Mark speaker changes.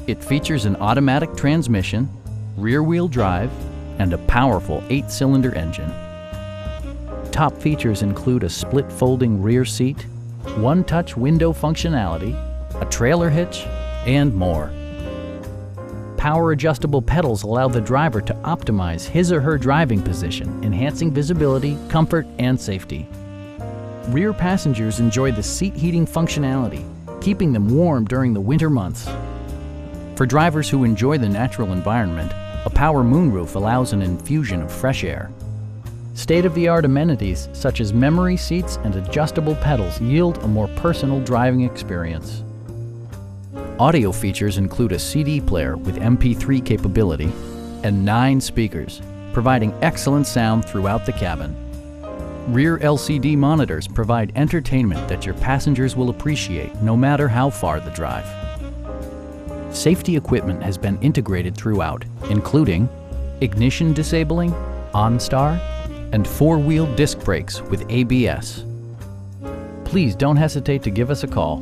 Speaker 1: It features an automatic transmission, rear-wheel drive, and a powerful 8-cylinder engine. Top features include a split folding rear seat, one-touch window functionality, a trailer hitch, and more. Power adjustable pedals allow the driver to optimize his or her driving position, enhancing visibility, comfort, and safety. Rear passengers enjoy the seat heating functionality, keeping them warm during the winter months. For drivers who enjoy the natural environment, a power moonroof allows an infusion of fresh air. State-of-the-art amenities such as memory seats and adjustable pedals yield a more personal driving experience. Audio features include a CD player with MP3 capability and 9 speakers, providing excellent sound throughout the cabin. Rear LCD monitors provide entertainment that your passengers will appreciate no matter how far the drive. Safety equipment has been integrated throughout, including ignition disabling, OnStar, and 4-wheel disc brakes with ABS. Please don't hesitate to give us a call.